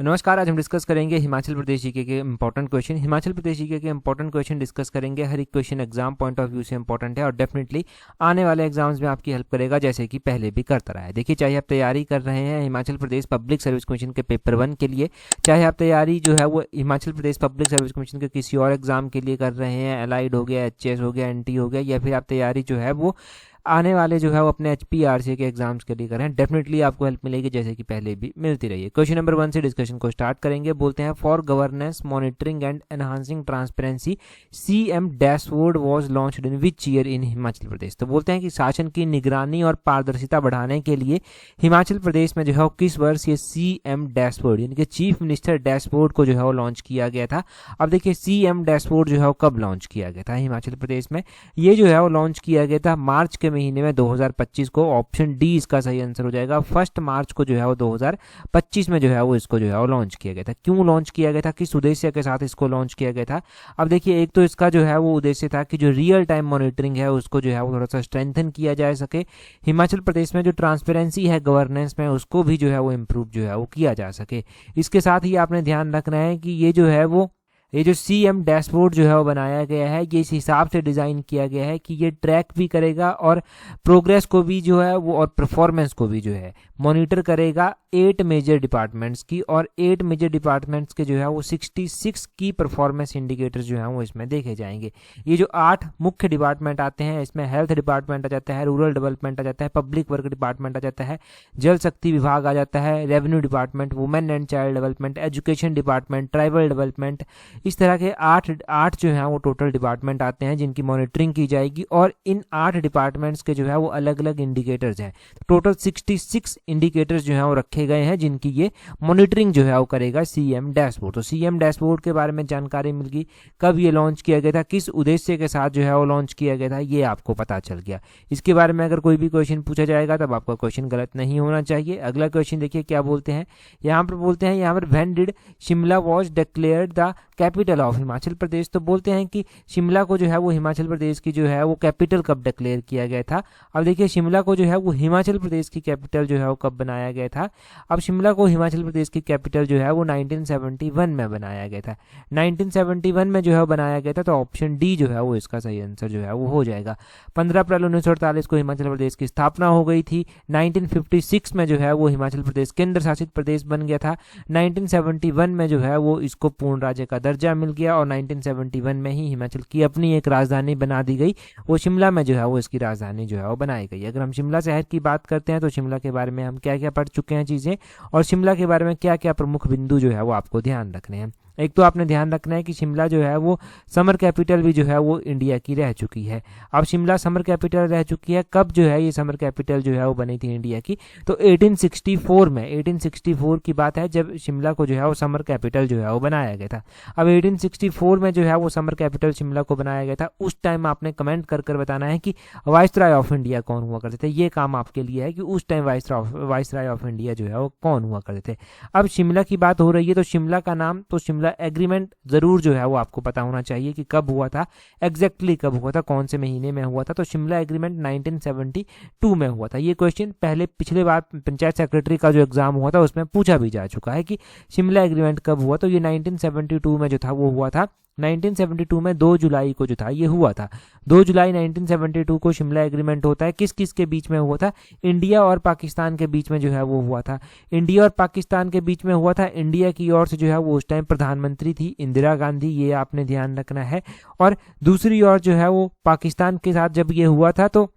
नमस्कार। आज हम डिस्कस करेंगे हिमाचल प्रदेश जीके के important question. Himachal Pradesh GK के इंपॉर्टेंट क्वेश्चन डिस्कस करेंगे। हर एक question exam point of view से इंपॉर्टेंट है और डेफिनेटली आने वाले एग्जाम्स में आपकी हेल्प करेगा, जैसे कि पहले भी करता रहा है। देखिए, चाहे आप तैयारी कर रहे हैं हिमाचल प्रदेश पब्लिक सर्विस कमीशन के पेपर 1 के लिए, चाहे आप तैयारी जो है वो Himachal Pradesh public service commission के किसी और एग्जाम के लिए कर रहे हैं, एलाइड हो गया, एचएस हो गया, एनटी हो गया, या फिर आप तैयारी जो है वो आने वाले जो है वो अपने HPRC के एग्जाम्स के लिए करें, डेफिनेटली आपको हेल्प मिलेगी, जैसे कि पहले भी मिलती रही है। क्वेश्चन नंबर 1 से डिस्कशन को स्टार्ट करेंगे। बोलते हैं, for governance monitoring and enhancing transparency CM dashboard was launched in which year in Himachal Pradesh. तो बोलते हैं कि शासन की निगरानी और पारदर्शिता बढ़ाने के लिए हिमाचल प्रदेश में जो है किस वर्ष ये CM डैशबोर्ड यानी कि चीफ मिनिस्टर डैशबोर्ड को जो है वो लॉन्च किया गया था। अब देखिए, CM डैशबोर्ड जो है वो कब लॉन्च किया गया था हिमाचल प्रदेश में? ये जो है वो लॉन्च किया गया था मार्च के महीने में 2025 को। ऑप्शन डी इसका सही आंसर हो जाएगा। 1 मार्च को जो है वो 2025 में जो है वो इसको जो है वो लॉन्च किया गया था। क्यों लॉन्च किया गया था, किस उद्देश्य के साथ इसको लॉन्च किया गया था? अब देखिए, एक तो इसका जो है वो उद्देश्य था कि जो रियल टाइम मॉनिटरिंग है उसको जो है वो थोड़ा सा स्ट्रेंथन किया जा सके। हिमाचल प्रदेश में जो ट्रांसपेरेंसी है गवर्नेंस में, उसको भी जो है वो इम्प्रूव जो है वो किया जा सके। इसके साथ ही आपने ध्यान रखना है कि ये जो CM डैशबोर्ड जो है वो बनाया गया है, ये इस हिसाब से डिज़ाइन किया गया है कि ये ट्रैक भी करेगा और प्रोग्रेस को भी जो है वो और परफॉर्मेंस को भी जो है मॉनिटर करेगा 8 मेजर डिपार्टमेंट्स की। और 8 मेजर डिपार्टमेंट्स के जो है वो 66 की परफॉर्मेंस इंडिकेटर्स जो हैं वो इसमें देखे जाएंगे। ये जो 8 मुख्य डिपार्टमेंट आते हैं, इसमें हेल्थ डिपार्टमेंट आ जाता है, रूरल डेवलपमेंट आ जाता है, पब्लिक वर्क डिपार्टमेंट आ जाता है, जल शक्ति विभाग आ जाता है, revenue department, women and child development, education department, tribal development. इस तरह के 8 जो हैं वो टोटल डिपार्टमेंट आते हैं जिनकी मॉनिटरिंग की जाएगी। और इन 8 डिपार्टमेंट्स के जो है वो अलग अलग इंडिकेटर्स हैं। टोटल 66 इंडिकेटर्स जो हैं वो रखे गए हैं जिनकी ये मॉनिटरिंग जो है वो करेगा CM डैशबोर्ड। तो CM डैशबोर्ड के बारे में जानकारी मिल गई, कब ये लॉन्च किया गया था, किस उद्देश्य के साथ जो है वो लॉन्च किया गया था, ये आपको पता चल गया। इसके बारे में अगर कोई भी क्वेश्चन पूछा जाएगा तब आपका क्वेश्चन गलत नहीं होना चाहिए। अगला क्वेश्चन देखिए क्या बोलते हैं। यहाँ पर बोलते हैं, यहाँ पर when did Shimla was declared the capital of Himachal Pradesh. तो बोलते हैं कि शिमला को जो है वो हिमाचल प्रदेश की जो है वो कैपिटल कब डिक्लेयर किया गया था। अब देखिए, शिमला को जो है वो हिमाचल प्रदेश की कैपिटल जो है वो कब बनाया गया था। अब शिमला को हिमाचल प्रदेश की कैपिटल जो है वो 1971 में बनाया गया था। 1971 में जो है बनाया गया था, तो ऑप्शन डी जो है वो इसका सही आंसर जो है वो हो जाएगा। 15 अप्रैल 1948 को हिमाचल प्रदेश की स्थापना हो गई थी। 1956 में जो है वो हिमाचल प्रदेश केंद्र शासित प्रदेश बन गया था। 1971 में जो है वो इसको पूर्ण राज्य का दर्जा मिल गया और 1971 में ही हिमाचल की अपनी एक राजधानी बना दी गई। वो शिमला में जो है वो इसकी राजधानी जो है वो बनाई गई। अगर हम शिमला शहर की बात करते हैं तो शिमला के बारे में हम क्या क्या पढ़ चुके हैं चीज़ें, और शिमला के बारे में क्या क्या प्रमुख बिंदु जो है वो आपको ध्यान रखने हैं। एक तो आपने ध्यान रखना है कि शिमला जो है वो समर कैपिटल भी जो है वो इंडिया की रह चुकी है। अब शिमला समर कैपिटल रह चुकी है, कब जो है ये समर कैपिटल जो है वो बनी थी इंडिया की? तो 1864 में, 1864 की बात है जब शिमला को जो है वो समर कैपिटल जो है वो बनाया गया था। अब 1864 में जो है वो समर कैपिटल शिमला को बनाया गया था। उस टाइम आपने कमेंट कर बताना है कि वाइसराय ऑफ इंडिया कौन हुआ करते थे। ये काम आपके लिए है कि उस टाइम वाइसराय ऑफ इंडिया जो है वो कौन हुआ करते थे। अब शिमला की बात हो रही है तो शिमला का नाम, तो शिमला एग्रीमेंट जरूर जो है वो आपको पता होना चाहिए कि कब हुआ था, एग्जैक्टली कब हुआ था, कौन से महीने में हुआ था। तो शिमला एग्रीमेंट 1972 में हुआ था। ये क्वेश्चन पछले बार पंचायत सेक्रेटरी का जो एग्जाम हुआ था उसमें पूछा भी जा चुका है कि शिमला एग्रीमेंट कब हुआ। तो ये 1972 में जो था वो हुआ था। 1972 में 2 जुलाई को जो था ये हुआ था। 2 जुलाई 1972 को शिमला एग्रीमेंट होता है। किस किस के बीच में हुआ था? इंडिया और पाकिस्तान के बीच में जो है वो हुआ था। इंडिया और पाकिस्तान के बीच में हुआ था। इंडिया की ओर से जो है वो उस टाइम प्रधानमंत्री थी इंदिरा गांधी, ये आपने ध्यान रखना है। और दूसरी ओर जो है वो पाकिस्तान के साथ जब ये हुआ था तो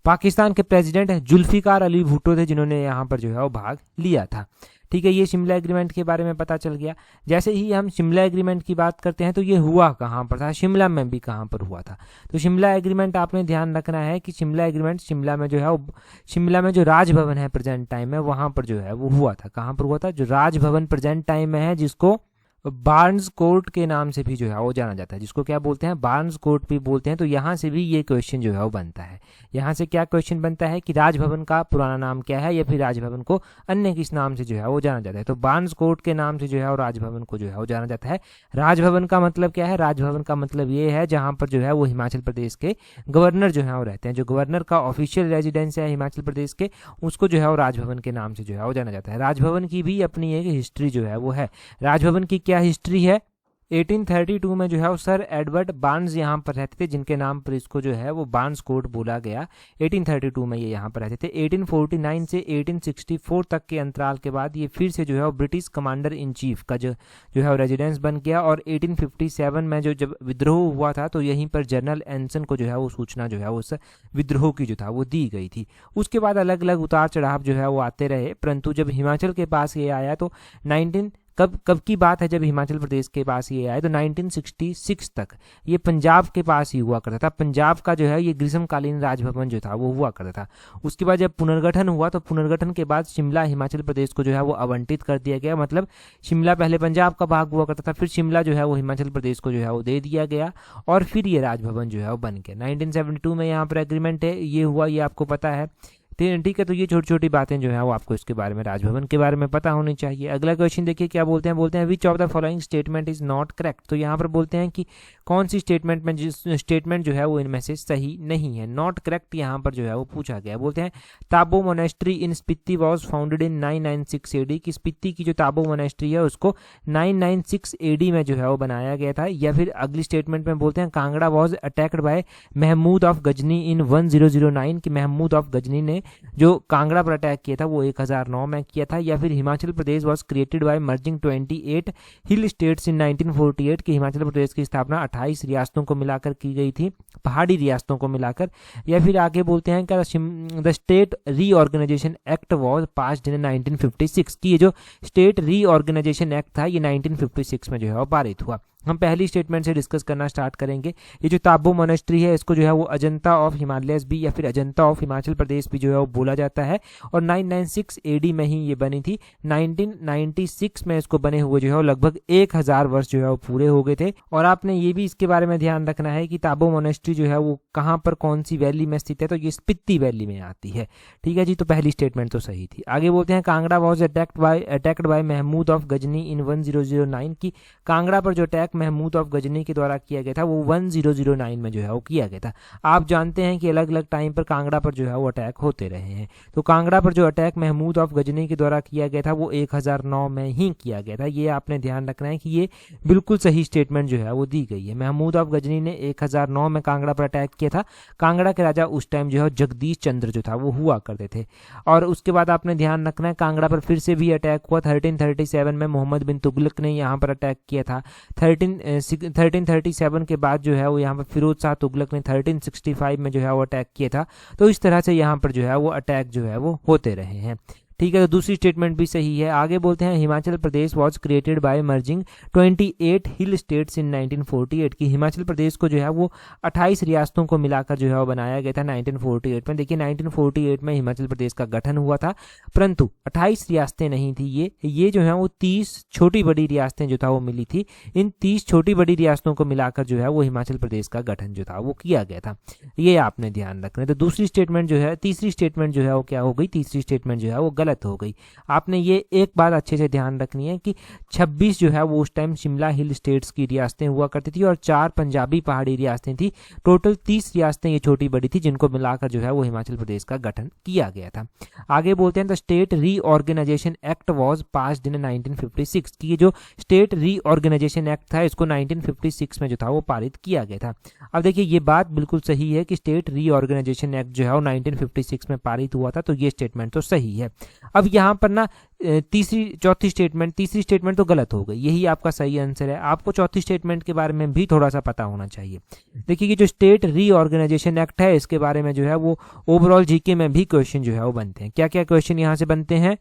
पाकिस्तान के प्रेसिडेंट जुल्फिकार अली भुट्टो थे जिन्होंने यहाँ पर जो है वो भाग लिया था। ठीक है, ये शिमला एग्रीमेंट के बारे में पता चल गया। जैसे ही हम शिमला एग्रीमेंट की बात करते हैं तो ये हुआ कहाँ पर था, शिमला में भी कहाँ पर हुआ था। तो शिमला एग्रीमेंट आपने ध्यान रखना है कि शिमला एग्रीमेंट शिमला में जो है वो, शिमला में जो राजभवन है प्रेजेंट टाइम में, वहाँ पर जो है वो हुआ था। कहाँ पर हुआ था? जो राजभवन प्रेजेंट टाइम में है, जिसको बार्न्स कोर्ट के नाम से भी जो है वो जाना जाता है, जिसको क्या बोलते हैं, बार्न्स कोर्ट भी बोलते हैं। तो यहाँ से भी ये क्वेश्चन जो है वो बनता है। यहाँ से क्या क्वेश्चन बनता है कि राजभवन का पुराना नाम क्या है, या फिर राजभवन को अन्य किस नाम से जो है वो जाना जाता है। तो बार्न्स कोर्ट के नाम से जो है वो राजभवन को जो है वो जाना जाता है। राजभवन का मतलब क्या है, राजभवन का मतलब ये है जहाँ पर जो है वो हिमाचल प्रदेश के गवर्नर जो है वो रहते हैं। जो गवर्नर का ऑफिशियल रेजिडेंस है हिमाचल प्रदेश के, उसको जो है वो राजभवन के नाम से जो है वो जाना जाता है। राजभवन की भी अपनी एक हिस्ट्री जो है वो है। राजभवन की क्या हिस्ट्री है, 1832 में जो है वो सर एडवर्ड बार्न्स यहाँ पर रहते थे, जिनके नाम पर इसको जो है वो बार्न्स कोर्ट बोला गया। 1832 में ये यहाँ पर रहते थे। 1849 से 1864 तक के अंतराल के बाद ये फिर से जो है वो ब्रिटिश कमांडर इन चीफ का जो है वो रेजिडेंस बन गया। और 1857 में जब विद्रोह हुआ था, तो यहीं पर जनरल एंसन को जो है वो सूचना जो है वो उस विद्रोह की जो था वो दी गई थी। उसके बाद अलग अलग उतार चढ़ाव जो है वो आते रहे, परंतु जब हिमाचल के पास ये आया तो कब की बात है, जब हिमाचल प्रदेश के पास ये आया तो 1966 तक ये पंजाब के पास ही हुआ करता था। पंजाब का जो है ये ग्रीष्मकालीन राजभवन जो था वो हुआ करता था। उसके बाद जब पुनर्गठन हुआ, तो पुनर्गठन के बाद शिमला हिमाचल प्रदेश को जो है वो आवंटित कर दिया गया। मतलब शिमला पहले पंजाब का भाग हुआ करता था, फिर शिमला जो है वो हिमाचल प्रदेश को जो है वो दे दिया गया, और फिर ये राजभवन जो है वो बन गया। 1972 में यहाँ पर एग्रीमेंट है ये हुआ, ये आपको पता है। ठीक है, तो ये छोटी छोटी बातें जो है वो आपको इसके बारे में, राजभवन के बारे में पता होनी चाहिए। अगला क्वेश्चन देखिए क्या बोलते हैं which of the following statement is not correct. तो यहाँ पर बोलते हैं कि कौन सी स्टेटमेंट जो है वो इनमें से सही नहीं है। नॉट करेक्ट यहाँ पर जो है वो पूछा गया। बोलते हैं Tabo monastery in Spiti was founded in 996 AD की स्पीति की जो ताबो मोनेस्ट्री है उसको 996 AD में जो है वो बनाया गया था। या फिर अगली स्टेटमेंट में बोलते हैं Kangra was attacked by Mahmud of Ghazni in 1009 की महमूद ऑफ गजनी ने जो कांगड़ा पर अटैक किया था वो 1009 में किया था। या फिर Himachal Pradesh was created by merging 28 hill states in 1948 की हिमाचल प्रदेश की स्थापना 28 रियासतों को मिलाकर की गई थी, पहाड़ी रियासतों को मिलाकर। या फिर आगे बोलते हैं क्या the state reorganisation act was passed in 1956 की ये जो स्टेट रीऑर्गेनाइजेशन एक्ट था ये 1956 में जो है वो पारित हुआ। हम पहली स्टेटमेंट से डिस्कस करना स्टार्ट करेंगे। ये जो ताबो मोनेस्ट्री है इसको जो है वो अजंता ऑफ हिमालयस भी या फिर अजंता ऑफ हिमाचल प्रदेश भी जो है वो बोला जाता है, और 996 AD में ही ये बनी थी। 1996 में इसको बने हुए जो है वो लगभग 1000 वर्ष जो है वो पूरे हो गए थे। और आपने ये भी इसके बारे में ध्यान रखना है कि ताबो मोनेस्ट्री जो है वो कहाँ पर कौन सी वैली में स्थित है, तो ये स्पीति वैली में आती है। ठीक है जी, तो पहली स्टेटमेंट तो सही थी। आगे बोलते हैं Kangra was attacked by Mahmud of Ghazni in 1009 की कांगड़ा पर जो अटैक महमूद ऑफ गजनी के द्वारा किया गया था वो 1009 में जो है वो किया गया था। आप जानते हैं कि अलग अलग टाइम पर कांगड़ा पर जो है वो अटैक होते रहे हैं। तो कांगड़ा पर जो अटैक महमूद ऑफ गजनी के द्वारा किया गया था वो 1009 में ही किया गया था। ये आपने ध्यान रखना है कि ये बिल्कुल सही स्टेटमेंट जो है वो दी गई है। महमूद ऑफ गजनी ने 1009 में कांगड़ा पर अटैक किया था। कांगड़ा के राजा उस टाइम जो है जगदीश चंद्र जो था वो हुआ करते थे। और उसके बाद आपने ध्यान रखना है कांगड़ा पर फिर से भी अटैक हुआ 1337 में मोहम्मद बिन तुगलक ने यहाँ पर अटैक किया था। 1337 के बाद जो है वो यहाँ पर फिरोज शाह तुगलक ने 1365 में जो है वो अटैक किया था। तो इस तरह से यहाँ पर जो है वो अटैक जो है वो होते रहे हैं। ठीक है, तो दूसरी स्टेटमेंट भी सही है। आगे बोलते हैं Himachal Pradesh was created by merging 28 hill states in 1948 की हिमाचल प्रदेश को जो है वो 28 रियासतों को मिलाकर जो है वो बनाया गया था 1948 में। देखिए 1948 में हिमाचल प्रदेश का गठन हुआ था, परंतु 28 रियासतें नहीं थी। ये जो है वो 30 छोटी बड़ी रियासतें जो था वो मिली थी। इन 30 छोटी बड़ी रियासतों को मिलाकर जो है वो हिमाचल प्रदेश का गठन जो था वो किया गया था। ये आपने ध्यान रखना है। तो दूसरी स्टेटमेंट जो है, तीसरी स्टेटमेंट जो है वो क्या हो गई, तीसरी स्टेटमेंट जो है वो गलत हो गई। आपने ये एक बात अच्छे से ध्यान रखनी है कि 26 जो है वो उस टाइम शिमला हिल स्टेट्स की रियासतें हुआ करती थी और 4 पंजाबी पहाड़ी रियासतें थी। टोटल 30 रियासतें ये छोटी बड़ी थी जिनको मिलाकर जो है वो हिमाचल प्रदेश का गठन किया गया था। आगे बोलते हैं the state reorganisation act was passed in 1956 की ये जो स्टेट रीऑर्गेनाइजेशन एक्ट था इसको 1956 में जो था वो पारित किया गया था। अब देखिए ये बात बिल्कुल सही है कि स्टेट रीऑर्गेनाइजेशन एक्ट जो है वो 1956 में पारित हुआ था, तो ये स्टेटमेंट तो सही है। अब यहाँ पर ना तीसरी स्टेटमेंट तो गलत हो गई, यही आपका सही आंसर है। आपको चौथी स्टेटमेंट के बारे में भी थोड़ा सा पता होना चाहिए। देखिए कि जो स्टेट रीऑर्गेनाइजेशन एक्ट है इसके बारे में जो है वो ओवरऑल जीके में भी क्वेश्चन जो है वो बनते हैं। क्या क्या क्वेश्चन यहाँ से बनते हैं,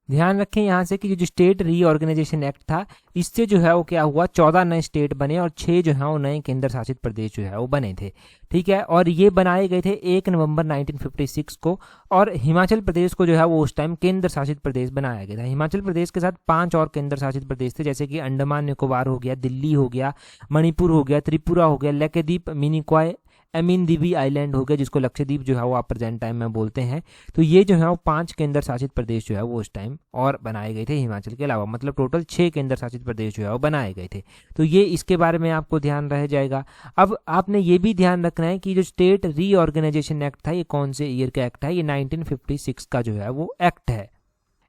ध्यान रखें यहाँ से कि जो स्टेट रीऑर्गेनाइजेशन एक्ट था, इससे जो है वो क्या हुआ, 14 नए स्टेट बने और 6 जो है वो नए केंद्र शासित प्रदेश जो है वो बने थे। ठीक है, और ये बनाए गए थे 1 नवंबर 1956 को, और हिमाचल प्रदेश को जो है वो उस टाइम केंद्र शासित प्रदेश बनाया गया था। हिमाचल प्रदेश के साथ 5 और केंद्र शासित प्रदेश थे, जैसे कि अंडमान निकोबार हो गया, दिल्ली हो गया, मणिपुर हो गया, त्रिपुरा हो गया, लक्षद्वीप, मिनिकॉय, एमिनदीवी आइलैंड हो गया, जिसको लक्षद्वीप जो है वो आप प्रेजेंट टाइम में बोलते हैं। तो ये जो है वो 5 केंद्र शासित प्रदेश जो है वो उस टाइम और बनाए गए थे हिमाचल के अलावा, मतलब टोटल 6 केंद्र शासित प्रदेश जो है वो बनाए गए थे। तो ये इसके बारे में आपको ध्यान रह जाएगा। अब आपने ये भी ध्यान रखना है कि जो स्टेट रीऑर्गेनाइजेशन एक्ट था ये कौन से ईयर का एक्ट है, ये 1956 का जो है वो एक्ट है।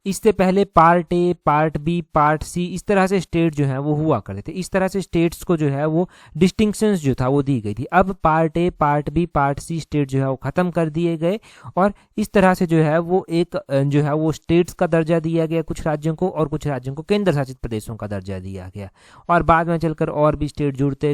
इससे पहले part A, part B, part C, इस तरह से स्टेट जो है वो हुआ करते थे। इस तरह से स्टेट्स को जो है वो डिस्टिंक्शंस जो था वो दी गई थी। अब part A, part B, part C state जो है वो खत्म कर दिए गए, और इस तरह से जो है वो एक जो है वो स्टेट्स का दर्जा दिया गया कुछ राज्यों को, और कुछ राज्यों को केंद्र शासित प्रदेशों का दर्जा दिया गया, और बाद में चलकर और भी स्टेट जुड़ते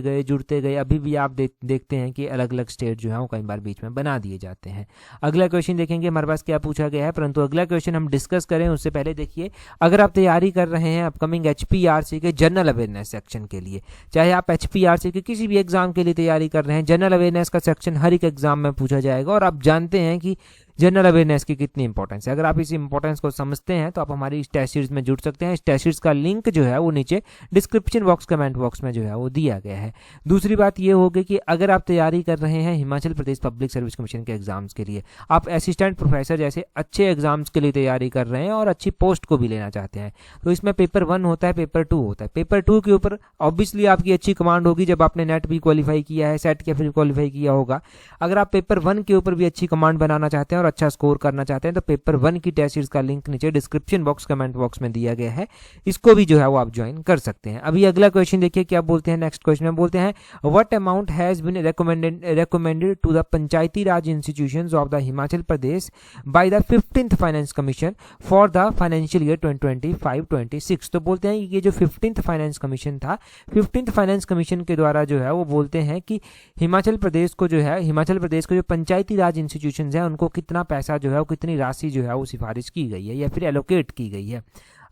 गए। अभी भी आप देखते हैं कि अलग अलग स्टेट जो है वो कई बार बीच में बना दिए जाते हैं। अगला क्वेश्चन देखेंगे हमारे पास क्या पूछा गया है, परंतु अगला क्वेश्चन हम डिस्कस करें उससे पहले देखिए, अगर आप तैयारी कर रहे हैं अपकमिंग HPRC के जनरल अवेयरनेस सेक्शन के लिए, चाहे आप HPRC के किसी भी एग्जाम के लिए तैयारी कर रहे हैं, जनरल अवेयरनेस का सेक्शन हर एक एग्जाम में पूछा जाएगा, और आप जानते हैं कि जनरल अवेयरनेस की कितनी इंपॉर्टेंस है। अगर आप इस इंपॉर्टेंस को समझते हैं तो आप हमारी इस टेस्ट सीरीज में जुड़ सकते हैं। इस टेस्ट सीरीज का लिंक जो है वो नीचे डिस्क्रिप्शन बॉक्स, कमेंट बॉक्स में जो है वो दिया गया है। दूसरी बात ये होगी कि अगर आप तैयारी कर रहे हैं हिमाचल प्रदेश पब्लिक सर्विस कमीशन के एग्जाम्स के लिए, आप असिस्टेंट प्रोफेसर जैसे अच्छे एग्जाम्स के लिए तैयारी कर रहे हैं और अच्छी पोस्ट को भी लेना चाहते हैं, तो इसमें पेपर 1 होता है, पेपर 2 होता है। पेपर 2 के ऊपर ऑब्वियसली आपकी अच्छी कमांड होगी जब आपने नेट भी क्वालिफाई किया है, सेट के फिर क्वालिफाई किया होगा। अगर आप पेपर 1 के ऊपर भी अच्छी कमांड बनाना चाहते हैं और अच्छा स्कोर करना चाहते हैं तो पेपर 1 की टेस्ट सीरीज का लिंक नीचे डिस्क्रिप्शन बॉक्स, कमेंट बॉक्स में दिया गया है, इसको भी जो है वो आप ज्वाइन कर सकते हैं। अभी अगला क्वेश्चन देखिए क्या बोलते हैं। नेक्स्ट क्वेश्चन में बोलते हैं what amount has been recommended to the Panchayati Raj institutions of the Himachal Pradesh by the 15th finance commission for the financial year 2025-26। तो बोलते हैं ये जो 15th फाइनेंस कमीशन था, 15th फाइनेंस कमीशन के द्वारा जो है वो बोलते हैं कि हिमाचल प्रदेश को जो पंचायती राज इंस्टीट्यूशन है उनको कितना पैसा जो है, कितनी राशि जो है वो सिफारिश की गई है या फिर एलोकेट की गई है।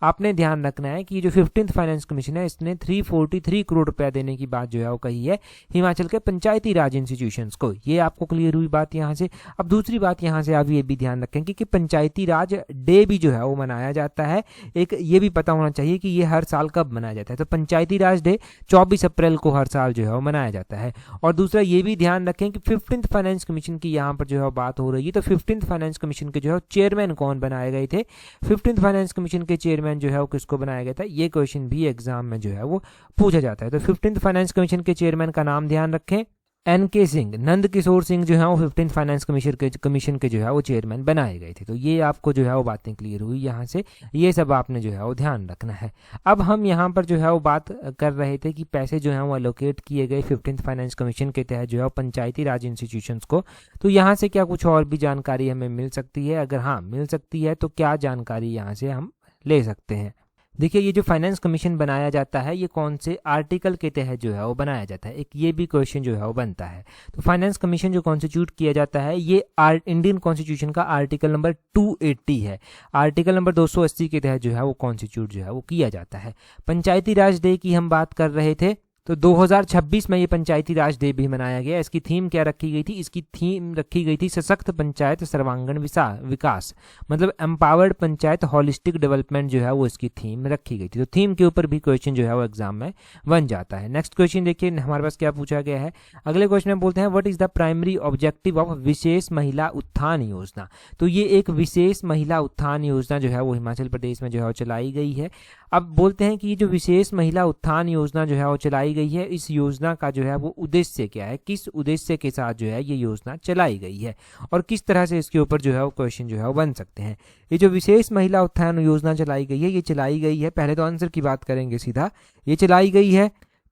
आपने ध्यान रखना है कि जो 15th फाइनेंस कमीशन है इसने 343 करोड़ रुपया देने की बात जो है वो कही है हिमाचल के पंचायती राज इंस्टीट्यूशंस को। ये आपको क्लियर हुई बात यहाँ से। अब दूसरी बात यहाँ से आप ये भी ध्यान रखें कि पंचायती राज डे भी जो है वो मनाया जाता है। एक ये भी पता होना चाहिए कि ये हर साल कब मनाया जाता है। तो पंचायती राज डे 24 अप्रैल को हर साल जो है वो मनाया जाता है। और दूसरा ये भी ध्यान रखें कि 15th फाइनेंस कमीशन की यहाँ पर जो है बात हो रही है, तो 15th फाइनेंस कमीशन के जो है चेयरमैन कौन बनाए गए थे, 15th फाइनेंस कमीशन के चेयरमैन जो है वो किसको बनाया गया था, ये क्वेश्चन भी एग्जाम में जो है वो पूछा जाता है। तो 15th फाइनेंस कमीशन के चेयरमैन का नाम ध्यान रखें, NK सिंह, नंद किशोर सिंह जो है वो 15th फाइनेंस कमीशन के जो है वो चेयरमैन बनाए गए थे। तो ये आपको जो है वो बातें क्लियर हुई यहाँ से, ये सब आपने जो है वो ध्यान रखना है। अब हम यहाँ पर जो है वो बात कर रहे थे कि पैसे जो है वो एलोकेट किए गए 15th फाइनेंस कमीशन के तहत जो है पंचायती राज इंस्टीट्यूशंस को। तो यहाँ से क्या कुछ और भी जानकारी हमें मिल सकती है? अगर हाँ मिल सकती है तो क्या जानकारी यहाँ से हम ले सकते हैं? देखिए ये जो फाइनेंस कमीशन बनाया जाता है ये कौन से आर्टिकल के तहत जो है वो बनाया जाता है, एक ये भी क्वेश्चन जो है वो बनता है। तो फाइनेंस कमीशन जो कॉन्स्टिट्यूट किया जाता है ये इंडियन कॉन्स्टिट्यूशन का आर्टिकल नंबर 280 है। आर्टिकल नंबर 280 के तहत जो है वो कॉन्स्टिट्यूट जो है वो किया जाता है। पंचायती राज डे की हम बात कर रहे थे, तो 2026 में ये पंचायती राज डे भी मनाया गया। इसकी थीम क्या रखी गई थी? इसकी थीम रखी गई थी सशक्त पंचायत सर्वांगीण विकास, मतलब एम्पावर्ड पंचायत होलिस्टिक डेवलपमेंट जो है वो इसकी थीम रखी गई थी। तो थीम के ऊपर भी क्वेश्चन जो है वो एग्जाम में बन जाता है। नेक्स्ट क्वेश्चन देखिए हमारे पास क्या पूछा गया है। अगले क्वेश्चन में बोलते हैं what is the primary objective of Vishesh Mahila Utthan योजना। तो ये एक विशेष महिला उत्थान योजना जो है वो हिमाचल प्रदेश में जो है वो चलाई गई है। अब बोलते हैं कि ये जो विशेष महिला उत्थान योजना जो है वो चलाई गई है, इस योजना का जो है वो उद्देश्य क्या है, किस उद्देश्य के साथ जो है ये योजना चलाई गई है और किस तरह से इसके ऊपर जो है वो क्वेश्चन जो है वो बन सकते हैं। ये जो विशेष महिला उत्थान योजना चलाई गई है, ये चलाई गई है, पहले तो आंसर की बात करेंगे सीधा, ये चलाई गई है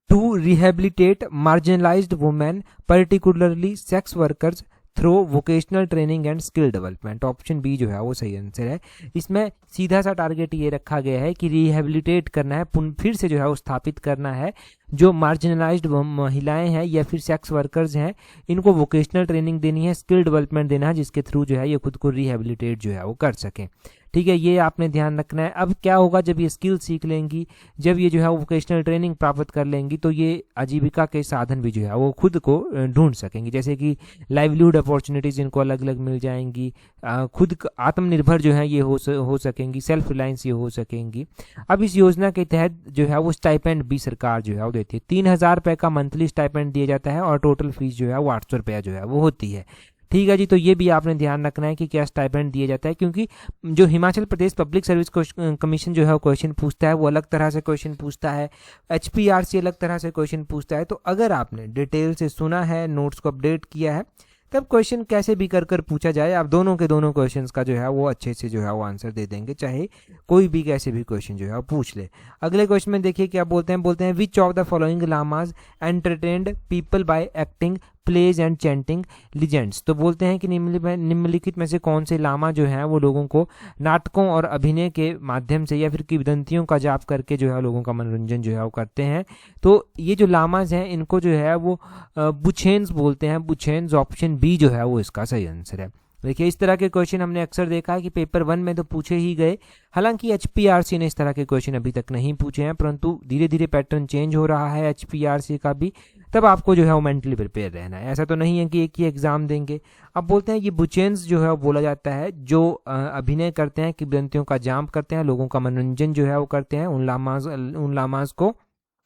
to rehabilitate marginalised women particularly sex workers through vocational training and skill development. Option B जो है वो सही आंसर है। इसमें सीधा सा टारगेट ये रखा गया है कि रिहेबिलिटेट करना है, फिर से जो है वो स्थापित करना है जो मार्जिनलाइज्ड महिलाएं हैं या फिर सेक्स वर्कर्स हैं, इनको वोकेशनल ट्रेनिंग देनी है, स्किल डेवलपमेंट देना है, जिसके थ्रू जो है ये खुद को रिहेबिलिटेट जो है वो कर सकें। ठीक है, ये आपने ध्यान रखना है। अब क्या होगा, जब ये स्किल सीख लेंगी, जब ये जो है वोकेशनल ट्रेनिंग प्राप्त कर लेंगी, तो ये आजीविका के साधन भी जो है वो खुद को ढूंढ सकेंगी, जैसे कि लाइवलीहुड अपॉर्चुनिटीज़ इनको अलग अलग मिल जाएंगी, खुद आत्मनिर्भर जो है ये हो सकेंगी, सेल्फ रिलायंस ये हो सकेंगी। अब इस योजना के तहत जो है वो स्टाइपेंड भी सरकार जो है वो देती है। 3,000 रुपये का मंथली स्टाइपेंड दिया जाता है और टोटल फीस जो है वो 800 रुपया जो है वो होती है। ठीक है जी, तो ये भी आपने ध्यान रखना है कि क्या स्टाइपेंड दिया जाता है, क्योंकि जो Himachal Pradesh public service commission जो है वो क्वेश्चन पूछता है, वो अलग तरह से क्वेश्चन पूछता है, HPRC अलग तरह से क्वेश्चन पूछता है। तो अगर आपने डिटेल से सुना है, नोट्स को अपडेट किया है, तब क्वेश्चन कैसे भी कर पूछा जाए, आप दोनों के दोनों क्वेश्चंस का जो है वो अच्छे से जो है वो आंसर दे देंगे, चाहे कोई भी कैसे भी क्वेश्चन जो है वो पूछ ले। अगले क्वेश्चन में देखिए क्या बोलते हैं which of the following lamas entertained people by acting plays and chanting legends. तो बोलते हैं कि निम्नलिखित में से कौन से लामा जो हैं वो लोगों को नाटकों और अभिनय के माध्यम से या फिर किंवदंतियों का जाप करके जो है लोगों का मनोरंजन जो है वो करते हैं। तो ये जो लामाज हैं इनको जो है वो बुचेन्स बोलते हैं। बुचेन्स, ऑप्शन बी जो है वो इसका सही आंसर है। देखिए, इस तरह के क्वेश्चन हमने अक्सर देखा है कि पेपर 1 में तो पूछे ही गए। हालांकि HPRC ने इस तरह के क्वेश्चन अभी तक नहीं पूछे हैं, परंतु धीरे धीरे पैटर्न चेंज हो रहा है HPRC का भी। तब आपको जो है वो मेंटली प्रिपेयर रहना है, ऐसा तो नहीं है कि एक ही एग्जाम देंगे। अब बोलते हैं ये बुचेन्स जो है वो बोला जाता है जो अभिनय करते हैं, किंवदंतियों का जाप करते हैं, लोगों का मनोरंजन जो है वो करते हैं, उन लामाज को।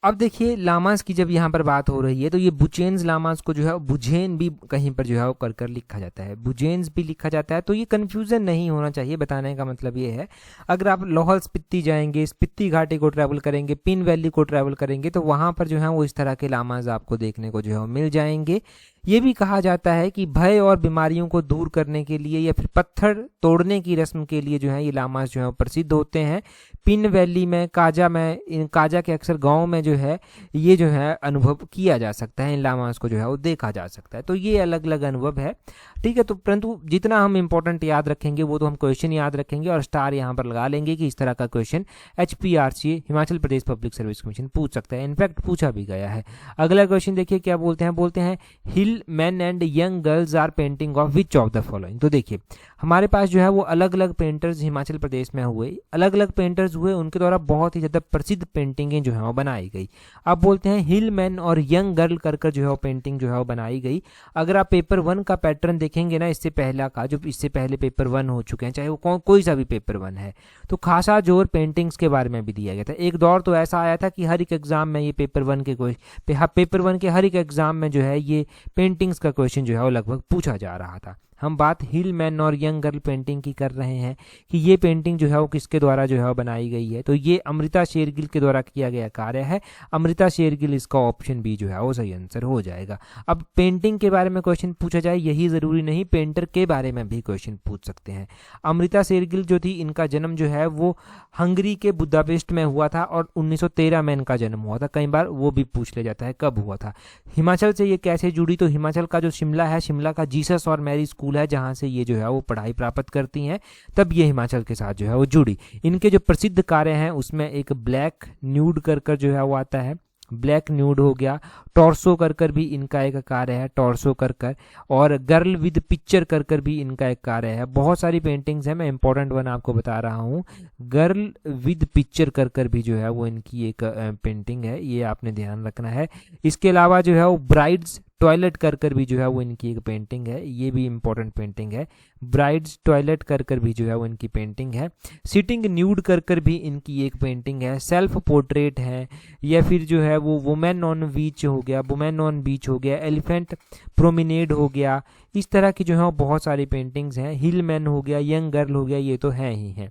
अब देखिए, लामाज की जब यहाँ पर बात हो रही है तो ये बुचेन्स लामाज को जो है बुझेन भी कहीं पर जो है वो कर लिखा जाता है, बुजेन्स भी लिखा जाता है। तो ये कन्फ्यूजन नहीं होना चाहिए, बताने का मतलब ये है, अगर आप लाहौल स्पीति जाएंगे, स्पीति घाटी को ट्रैवल करेंगे, पिन वैली को ट्रैवल करेंगे, तो वहाँ पर जो है वो इस तरह के लामाज आपको देखने को जो है मिल जाएंगे। ये भी कहा जाता है कि भय और बीमारियों को दूर करने के लिए या फिर पत्थर तोड़ने की रस्म के लिए जो है ये लामाज जो है प्रसिद्ध होते हैं। पिन वैली में, काजा के अक्सर गांव में जो है ये जो है अनुभव किया जा सकता है, इन लामाज को जो है वो देखा जा सकता है। तो ये अलग अलग अनुभव है, ठीक है। तो परंतु जितना हम इंपॉर्टेंट याद रखेंगे वो तो हम क्वेश्चन याद रखेंगे और स्टार यहाँ पर लगा लेंगे कि इस तरह का question HPRC Himachal Pradesh public service commission पूछ सकता है, इनफैक्ट पूछा भी गया है। अगला क्वेश्चन देखिए क्या बोलते हैं hill man and young girls are painting of which of the following. तो देखिए, हमारे पास जो है वो अलग अलग पेंटर्स हिमाचल प्रदेश में हुए, अलग अलग पेंटर्स हुए, उनके द्वारा बहुत ही ज़्यादा प्रसिद्ध पेंटिंगें जो है वो बनाई गई। अब बोलते हैं हिल मैन और यंग गर्ल कर जो है वो पेंटिंग जो है वो बनाई गई। अगर आप पेपर 1 का पैटर्न देखेंगे ना, इससे पहला का, जो इससे पहले पेपर 1 हो चुके हैं, चाहे वो कोई सा भी पेपर 1 है, तो खासा जोर पेंटिंग्स के बारे में भी दिया गया था। एक दौर तो ऐसा आया था कि हर एक एग्जाम में ये पेपर 1 के हर एक एग्जाम में जो है ये पेंटिंग्स का क्वेश्चन जो है वो लगभग पूछा जा रहा था। हम बात हिल मैन और यंग गर्ल पेंटिंग की कर रहे हैं कि ये पेंटिंग जो है वो किसके द्वारा जो है वो बनाई गई है। तो ये अमृता शेरगिल के द्वारा किया गया कार्य है। अमृता शेरगिल, इसका ऑप्शन बी जो है वो सही आंसर हो जाएगा। अब पेंटिंग के बारे में क्वेश्चन पूछा जाए यही ज़रूरी नहीं, पेंटर के बारे में भी क्वेश्चन पूछ सकते हैं। अमृता शेरगिल जो थी, इनका जन्म जो है वो हंगरी के बुदापेस्ट में हुआ था और 1913 में इनका जन्म हुआ था। कई बार वो भी पूछ ले जाता है कब हुआ था। हिमाचल से ये कैसे जुड़ी, तो हिमाचल का जो शिमला है, शिमला का जीसस और मैरी स्कूल है जहां से ये जो है वो पढ़ाई प्राप्त करती हैं, तब ये हिमाचल के साथ जो है वो जुड़ी। इनके जो प्रसिद्ध कार्य हैं उसमें एक ब्लैक न्यूड कर जो है वो आता है, ब्लैक न्यूड हो गया, टॉर्सो कर भी इनका एक कार्य है, टॉर्सो कर, और गर्ल विद पिक्चर कर भी इनका एक कार्य है। बहुत सारी पेंटिंग्स हैं, मैं इंपॉर्टेंट वन आपको बता रहा हूँ। गर्ल विद पिक्चर कर भी जो है वो इनकी एक पेंटिंग है, ये आपने ध्यान रखना है। इसके अलावा जो है वो ब्राइड्स टॉयलेट कर भी जो है वो इनकी एक पेंटिंग है, ये भी इंपॉर्टेंट पेंटिंग है। ब्राइड्स टॉयलेट कर भी जो है वो इनकी पेंटिंग है। सिटिंग न्यूड कर भी इनकी एक पेंटिंग है। सेल्फ पोर्ट्रेट है, या फिर जो है वो वुमेन ऑन बीच हो गया, एलिफेंट प्रोमिनेड हो गया। इस तरह की जो है वो बहुत सारी पेंटिंग्स हैं। हिल मैन हो गया, यंग गर्ल हो गया, ये तो हैं ही हैं,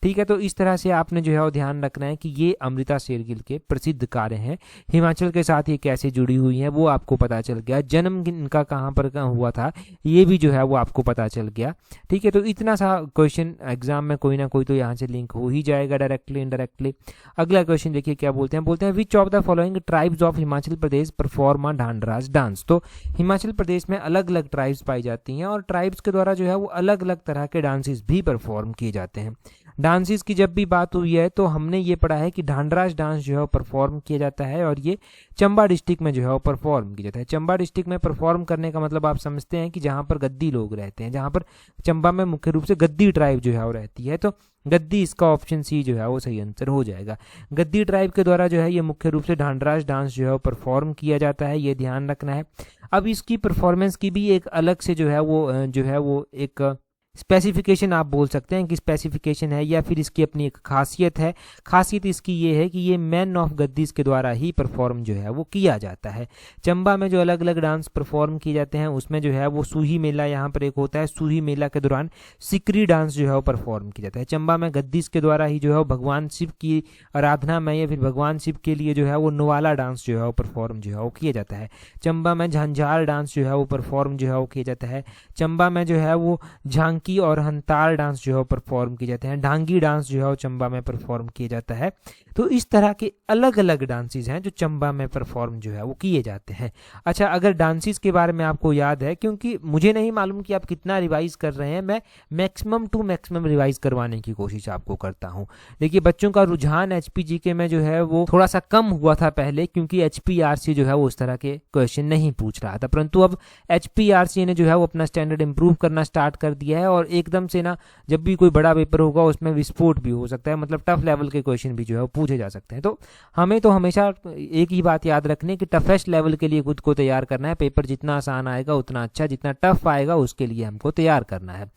ठीक है। तो इस तरह से आपने जो है वो ध्यान रखना है कि ये अमृता शेरगिल के प्रसिद्ध कार्य हैं। हिमाचल के साथ ये कैसे जुड़ी हुई हैं वो आपको पता चल गया। जन्म इनका कहाँ पर हुआ था ये भी जो है वो आपको पता चल गया, ठीक है। तो इतना सा क्वेश्चन एग्जाम में कोई ना कोई तो यहाँ से लिंक हो ही जाएगा, डायरेक्टली इनडायरेक्टली। अगला क्वेश्चन देखिए क्या बोलते हैं which of the following tribes of Himachal Pradesh perform a Dhandraj dance. तो हिमाचल प्रदेश में अलग अलग ट्राइब्स पाई जाती हैं और ट्राइब्स के द्वारा जो है वो अलग अलग तरह के डांसेस भी परफॉर्म किए जाते हैं। डांसेस की जब भी बात हुई है तो हमने ये पढ़ा है कि ढांडराज डांस जो है वो परफॉर्म किया जाता है और ये चंबा डिस्ट्रिक्ट में जो है वो परफॉर्म किया जाता है। चंबा डिस्ट्रिक्ट में परफॉर्म करने का मतलब आप समझते हैं कि जहाँ पर गद्दी लोग रहते हैं, जहाँ पर चंबा में मुख्य रूप से गद्दी ट्राइब जो है वो रहती है। तो गद्दी इसका ऑप्शन सी जो है वो सही आंसर हो जाएगा। गद्दी ट्राइब के द्वारा जो है ये मुख्य रूप से ढांडराज डांस जो है वो परफॉर्म किया जाता है, ये ध्यान रखना है। अब इसकी परफॉर्मेंस की भी एक अलग से जो है वो एक स्पेसिफिकेशन आप बोल सकते हैं कि स्पेसिफिकेशन है या फिर इसकी अपनी एक खासियत है। खासियत इसकी ये है कि ये मैन ऑफ गद्दीस के द्वारा ही परफॉर्म जो है वो किया जाता है। चंबा में जो अलग अलग डांस परफॉर्म किए जाते हैं उसमें जो है वो सूही मेला यहाँ पर एक होता है। सूही मेला के दौरान सिकरी डांस जो है वो परफॉर्म किया जाता है। चंबा में गद्दीस के द्वारा ही जो है वो भगवान शिव की आराधना में या फिर भगवान शिव के लिए जो है वो नवाला डांस जो है वो परफॉर्म जो है वो किया जाता है। चंबा में झंझार डांस जो है वो परफॉर्म जो है वो किया जाता है। चंबा में जो है वो झांकी और हंताल डांस जो है परफॉर्म किए जाते हैं। ढांगी डांस जो है चंबा में परफॉर्म किया जाता है। तो इस तरह के अलग अलग डांसेस हैं जो चंबा में परफॉर्म जो है वो किए जाते हैं। अच्छा, अगर डांसेस के बारे में आपको याद है, क्योंकि मुझे नहीं मालूम कि आप कितना रिवाइज कर रहे हैं, मैं मैक्सिमम टू मैक्सिमम रिवाइज करवाने की कोशिश आपको करता हूं। देखिए, बच्चों का रुझान एचपीजीके में जो है वो थोड़ा सा कम हुआ था पहले, क्योंकि एचपीआरसी जो है वो उस तरह के क्वेश्चन नहीं पूछ रहा था, परंतु अब एचपीआरसी ने जो है वो अपना स्टैंडर्ड इंप्रूव करना स्टार्ट कर दिया है और एकदम से ना जब भी कोई बड़ा पेपर होगा उसमें विस्फोट भी हो सकता है, मतलब टफ लेवल के क्वेश्चन भी जो है वो पूछे जा सकते हैं। तो हमें तो हमेशा एक ही बात याद रखनी है कि टफेस्ट लेवल के लिए खुद को तैयार करना है। पेपर जितना आसान आएगा उतना अच्छा, जितना टफ आएगा उसके लिए हमको तैयार करना है।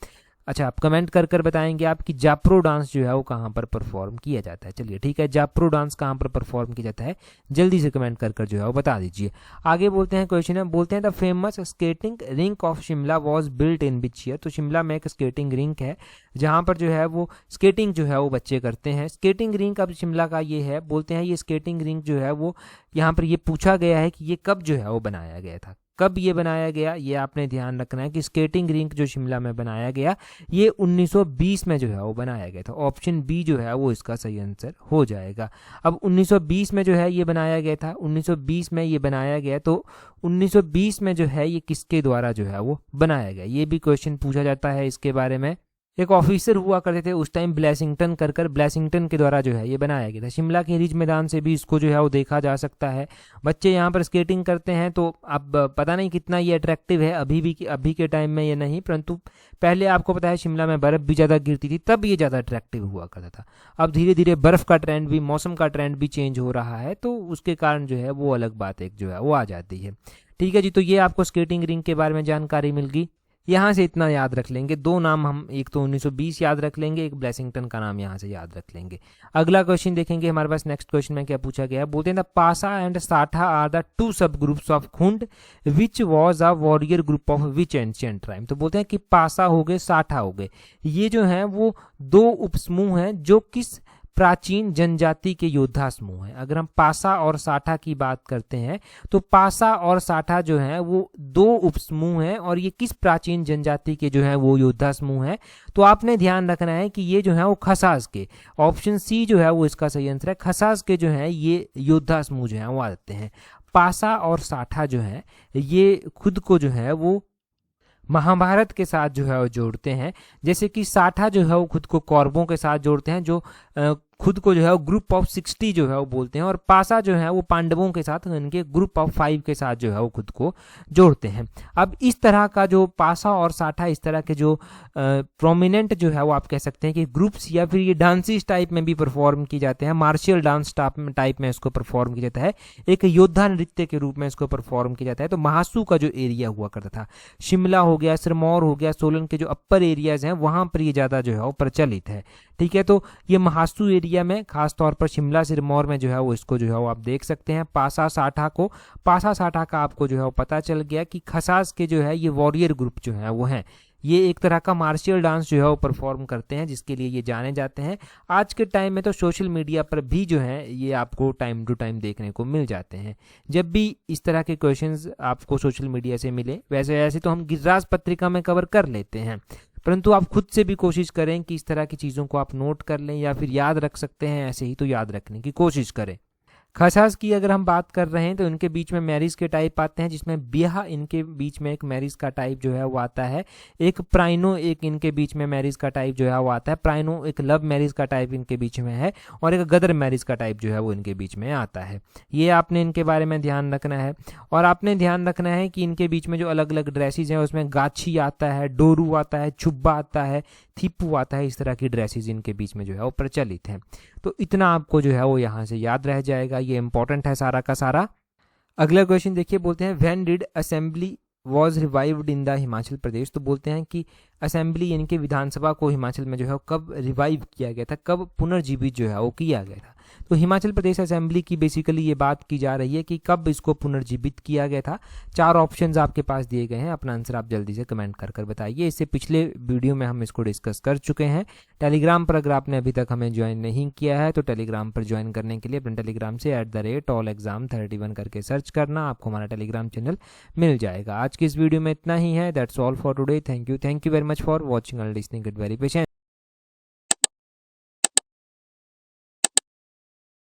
अच्छा, आप कमेंट कर कर बताएंगे आप कि जाप्रो डांस जो है वो कहाँ पर परफॉर्म किया जाता है। चलिए ठीक है, जाप्रो डांस कहाँ पर परफॉर्म किया जाता है जल्दी से कमेंट कर कर जो है वो बता दीजिए। आगे बोलते हैं, क्वेश्चन है, बोलते हैं the famous skating rink of Shimla was built in which year. तो शिमला में एक स्केटिंग रिंक है जहाँ पर जो है वो स्केटिंग जो है वो बच्चे करते हैं। स्केटिंग रिंक अब शिमला का ये है, बोलते हैं ये स्केटिंग रिंक जो है वो यहाँ पर ये पूछा गया है कि ये कब जो है वो बनाया गया था। कब ये बनाया गया ये आपने ध्यान रखना है कि स्केटिंग रिंक जो शिमला में बनाया गया ये 1920 में जो है वो बनाया गया था। ऑप्शन बी जो है वो इसका सही आंसर हो जाएगा। अब 1920 में जो है ये बनाया गया था, 1920 में ये बनाया गया, तो 1920 में जो है ये किसके द्वारा जो है वो बनाया गया, ये भी क्वेश्चन पूछा जाता है इसके बारे में। एक ऑफिसर हुआ करते थे उस टाइम ब्लेसिंगटन कर ब्लेसिंगटन के द्वारा जो है ये बनाया गया था। शिमला के रिज मैदान से भी इसको जो है वो देखा जा सकता है। बच्चे यहाँ पर स्केटिंग करते हैं, तो अब पता नहीं कितना ये अट्रैक्टिव है अभी के टाइम में ये नहीं, परंतु पहले आपको पता है शिमला में बर्फ़ भी ज़्यादा गिरती थी, तब ये ज़्यादा अट्रैक्टिव हुआ करता था। अब धीरे धीरे बर्फ़ का ट्रेंड भी, मौसम का ट्रेंड भी चेंज हो रहा है, तो उसके कारण जो है वो अलग बात एक जो है वो आ जाती है। ठीक है जी, तो ये आपको स्केटिंग रिंग के बारे में जानकारी मिल गई। यहाँ से इतना याद रख लेंगे, दो नाम हम, एक तो 1920 याद रख लेंगे, एक ब्लेसिंगटन का नाम यहाँ से याद रख लेंगे। अगला क्वेश्चन देखेंगे हमारे पास। नेक्स्ट क्वेश्चन में क्या पूछा गया है, बोलते हैं the Pasa and Satha are the two sub groups of Khund which was a warrior group of which ancient tribe. तो बोलते हैं कि पासा हो गए, साठा हो गए, ये जो है वो दो उपसमूह हैं जो किस प्राचीन जनजाति के योद्धा समूह हैं। अगर हम पासा और साठा की बात करते हैं तो पासा और साठा जो है वो दो उपसमूह हैं और ये किस प्राचीन जनजाति के जो है वो योद्धा समूह हैं। तो आपने ध्यान रखना है कि ये जो है वो खसास के, ऑप्शन सी जो है वो इसका सही आंसर है। खसास के जो है ये योद्धा समूह जो है वो आते हैं। पासा और साठा जो है ये खुद को जो है वो महाभारत के साथ जो है वो जोड़ते हैं, जैसे कि साठा जो है वो खुद को कौरवों के साथ जोड़ते हैं, जो खुद को जो है वो ग्रुप ऑफ 60 जो है वो बोलते हैं, और पासा जो है वो पांडवों के साथ, इनके ग्रुप ऑफ 5 के साथ जो है वो खुद को जोड़ते हैं। अब इस तरह का जो पासा और साठा, इस तरह के जो प्रोमिनेंट जो है वो आप कह सकते हैं कि ग्रुप्स या फिर ये डांसिस टाइप में भी परफॉर्म किए जाते हैं। मार्शियल डांस टाइप में इसको परफॉर्म किया जाता है, एक योद्धा नृत्य के रूप में इसको परफॉर्म किया जाता है। तो महासू का जो एरिया हुआ करता था, शिमला हो गया, सिरमौर हो गया, सोलन के जो अपर एरियाज हैं वहां पर ये ज़्यादा जो है वो प्रचलित है। ठीक है, तो ये महासू एरिया में, खास तौर पर शिमला सिरमौर में जो है वो इसको जो है वो आप देख सकते हैं। पासा साठा को, पासा साठा का आपको जो है वो पता चल गया कि खसास के जो है ये वॉरियर ग्रुप जो है वो हैं, ये एक तरह का मार्शियल डांस जो है वो परफॉर्म करते हैं, जिसके लिए ये जाने जाते हैं। आज के टाइम में तो सोशल मीडिया पर भी जो है ये आपको टाइम टू टाइम देखने को मिल जाते हैं। जब भी इस तरह के क्वेश्चंस आपको सोशल मीडिया से मिले, वैसे तो हम गिरिराज पत्रिका में कवर कर लेते हैं, परंतु आप खुद से भी कोशिश करें कि इस तरह की चीज़ों को आप नोट कर लें या फिर याद रख सकते हैं, ऐसे ही तो याद रखने की कोशिश करें। खसखस की अगर हम बात कर रहे हैं तो इनके बीच में मैरिज के टाइप आते हैं, जिसमें ब्याह इनके बीच में एक मैरिज का टाइप जो है वो आता है। एक प्राइनो एक इनके बीच में मैरिज का टाइप जो है वो आता है। प्राइनो एक लव मैरिज का टाइप इनके बीच में है, और एक गदर मैरिज का टाइप जो है वो इनके बीच में आता है। ये आपने इनके बारे में ध्यान रखना है। और आपने ध्यान रखना है कि इनके बीच में जो अलग अलग ड्रेसेस हैं उसमें गाछी आता है, डोरू आता है, छुब्बा आता है, थीपू आता है। इस तरह की ड्रेसेस इनके बीच में जो है वो प्रचलित हैं। तो इतना आपको जो है वो यहाँ से याद रह जाएगा, ये इंपॉर्टेंट है सारा का सारा। अगला क्वेश्चन देखिए, बोलते हैं when did assembly was revived in the Himachal Pradesh. तो बोलते हैं कि असेंबली यानी कि विधानसभा को हिमाचल में जो है कब रिवाइव किया गया था, कब पुनर्जीवित जो है वो किया गया था। तो हिमाचल प्रदेश असेंबली की बेसिकली ये बात की जा रही है कि कब इसको पुनर्जीवित किया गया था। 4 ऑप्शंस आपके पास दिए गए हैं, अपना आंसर आप जल्दी से कमेंट कर बताइए। इससे पिछले वीडियो में हम इसको डिस्कस कर चुके हैं। टेलीग्राम पर अगर आपने अभी तक हमें ज्वाइन नहीं किया है तो टेलीग्राम पर ज्वाइन करने के लिए अपने टेलीग्राम से @allexam31 करके सर्च करना, आपको हमारा टेलीग्राम चैनल मिल जाएगा। आज की इस वीडियो में इतना ही है। That's all for today. Thank you very much for watching and listening. Get very patient.